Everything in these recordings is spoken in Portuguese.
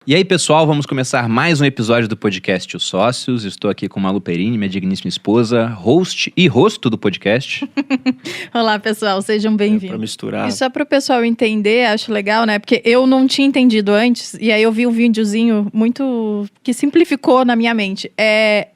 E aí, pessoal, vamos começar mais um episódio do podcast Os Sócios. Estou aqui com Malu Perini, minha digníssima esposa, host e rosto do podcast. Olá, pessoal, sejam bem-vindos. Pra misturar. E só para o pessoal entender, acho legal, né? Porque eu não tinha entendido antes, e aí eu vi um videozinho muito que simplificou na minha mente.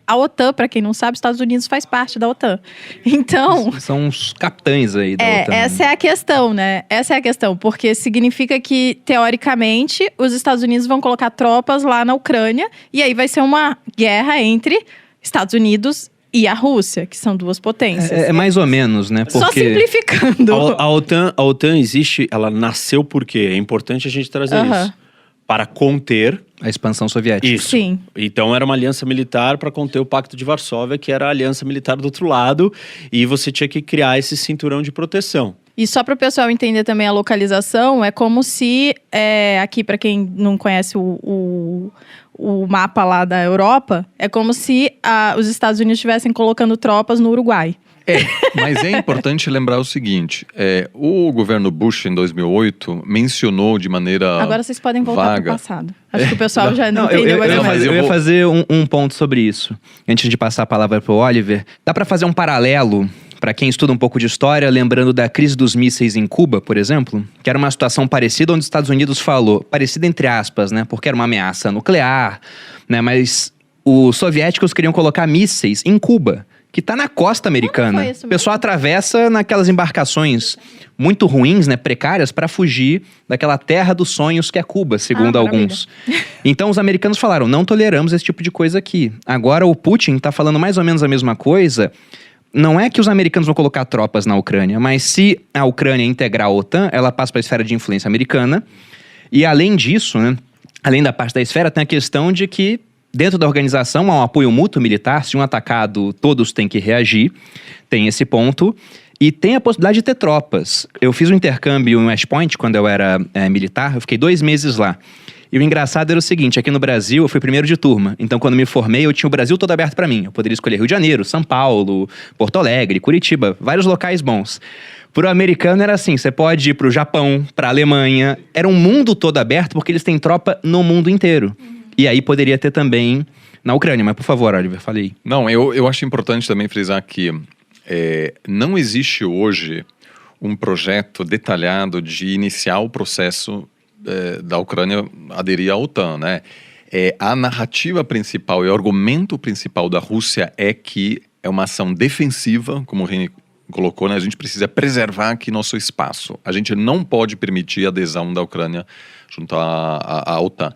A OTAN, para quem não sabe, os Estados Unidos faz parte da OTAN. Então... São os capitães aí da OTAN. Essa é a questão, né? Essa é a questão, porque significa que, teoricamente, os Estados Unidos vão colocar tropas lá na Ucrânia, e aí vai ser uma guerra entre Estados Unidos e a Rússia, que são duas potências. É mais ou menos, né? Porque... Só simplificando. A OTAN existe, ela nasceu por quê? É importante a gente trazer isso. Para conter... a expansão soviética. Isso. Sim. Então era uma aliança militar para conter o Pacto de Varsóvia, que era a aliança militar do outro lado, e você tinha que criar esse cinturão de proteção. E só para o pessoal entender também a localização, é como se, aqui para quem não conhece o mapa lá da Europa, é como se os Estados Unidos estivessem colocando tropas no Uruguai. Mas é importante lembrar o segugue, o governo Bush em 2008 mencionou de maneira Agora vocês podem voltar vaga. para o passado. Acho que o pessoal já não entendeu eu mais ou menos. Eu ia fazer um ponto sobre isso. Antes de passar a palavra para o Oliver, dá para fazer um paralelo para quem estuda um pouco de história, lembrando da crise dos mísseis em Cuba, por exemplo, que era uma situação parecida, onde os Estados Unidos falou, parecida entre aspas, né, porque era uma ameaça nuclear, né, mas os soviéticos queriam colocar mísseis em Cuba, que está na costa americana. Foi isso O pessoal mesmo. atravessa naquelas embarcações muito ruins, né, precárias, para fugir daquela terra dos sonhos que é Cuba, segundo alguns. Então os americanos falaram, não toleramos esse tipo de coisa aqui. Agora o Putin está falando mais ou menos a mesma coisa. Não é que os americanos vão colocar tropas na Ucrânia, mas se a Ucrânia integrar a OTAN, ela passa para a esfera de influência americana. E além disso, né, além da parte da esfera, tem a questão de que dentro da organização há um apoio mútuo militar. Se um atacado, todos têm que reagir. Tem esse ponto. E tem a possibilidade de ter tropas. Eu fiz um intercâmbio em West Point quando eu era militar. Eu fiquei 2 meses lá. E o engraçado era o seguinte, aqui no Brasil eu fui primeiro de turma. Então quando me formei eu tinha o Brasil todo aberto pra mim. Eu poderia escolher Rio de Janeiro, São Paulo, Porto Alegre, Curitiba, vários locais bons. Pro americano era assim, você pode ir pro Japão, pra Alemanha. Era um mundo todo aberto porque eles têm tropa no mundo inteiro. E aí poderia ter também na Ucrânia. Mas por favor, Oliver, falei. Não, eu acho importante também frisar que não existe hoje um projeto detalhado de iniciar o processo da Ucrânia aderir à OTAN, né? A narrativa principal e o argumento principal da Rússia é que é uma ação defensiva, como o Reni colocou, né? A gente precisa preservar aqui nosso espaço. A gente não pode permitir a adesão da Ucrânia junto à OTAN.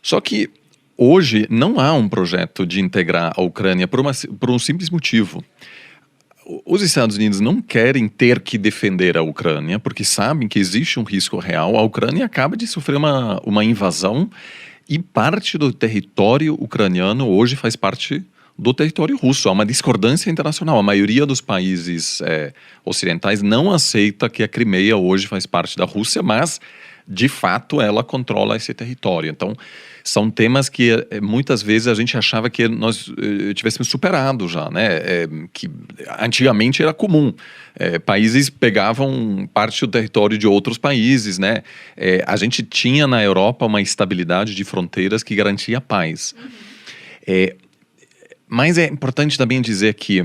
Só que hoje não há um projeto de integrar a Ucrânia por um simples motivo. Os Estados Unidos não querem ter que defender a Ucrânia, porque sabem que existe um risco real. A Ucrânia acaba de sofrer uma invasão e parte do território ucraniano hoje faz parte do território russo. Há uma discordância internacional. A maioria dos países ocidentais não aceita que a Crimeia hoje faz parte da Rússia, mas, de fato, ela controla esse território. Então, são temas que muitas vezes a gente achava que nós tivéssemos superado já, né? Que antigamente era comum. Países pegavam parte do território de outros países, né? A gente tinha na Europa uma estabilidade de fronteiras que garantia paz. Mas é importante também dizer que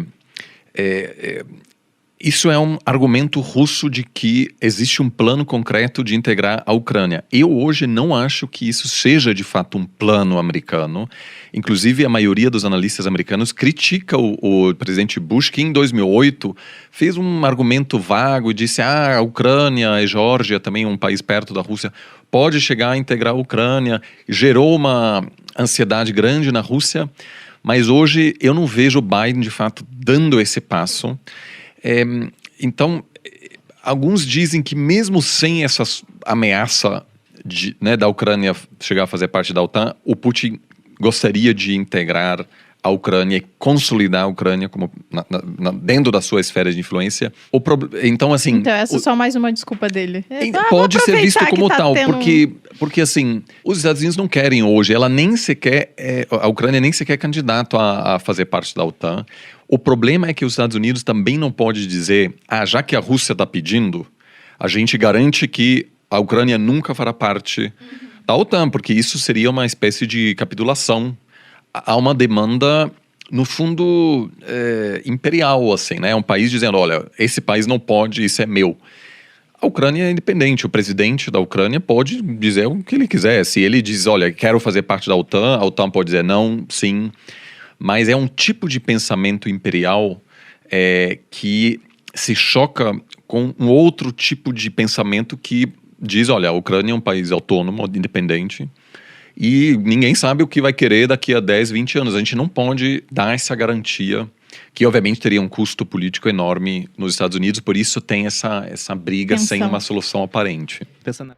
isso é um argumento russo de que existe um plano concreto de integrar a Ucrânia. Eu hoje não acho que isso seja de fato um plano americano. Inclusive a maioria dos analistas americanos critica o presidente Bush, que em 2008 fez um argumento vago e disse a Ucrânia e Geórgia, também um país perto da Rússia, pode chegar a integrar a Ucrânia. Gerou uma ansiedade grande na Rússia, mas hoje eu não vejo o Biden de fato dando esse passo. Então, alguns dizem que mesmo sem essa ameaça da Ucrânia chegar a fazer parte da OTAN, o Putin gostaria de integrar a Ucrânia e consolidar a Ucrânia como dentro da sua esfera de influência. Então, assim... Então, essa é só mais uma desculpa dele. Pode ser visto como tal, tendo... porque, assim, os Estados Unidos não querem hoje, a Ucrânia nem sequer é candidato a fazer parte da OTAN. O problema é que os Estados Unidos também não pode dizer, já que a Rússia está pedindo, a gente garante que a Ucrânia nunca fará parte da OTAN, porque isso seria uma espécie de capitulação. Há uma demanda, no fundo, imperial, assim, né? Um país dizendo, olha, esse país não pode, isso é meu. A Ucrânia é independente, o presidente da Ucrânia pode dizer o que ele quiser. Se ele diz, olha, quero fazer parte da OTAN, a OTAN pode dizer não, sim. Mas é um tipo de pensamento imperial que se choca com um outro tipo de pensamento que diz, olha, a Ucrânia é um país autônomo, independente, e ninguém sabe o que vai querer daqui a 10, 20 anos. A gente não pode dar essa garantia, que obviamente teria um custo político enorme nos Estados Unidos, por isso tem essa briga sem uma solução aparente. Pensando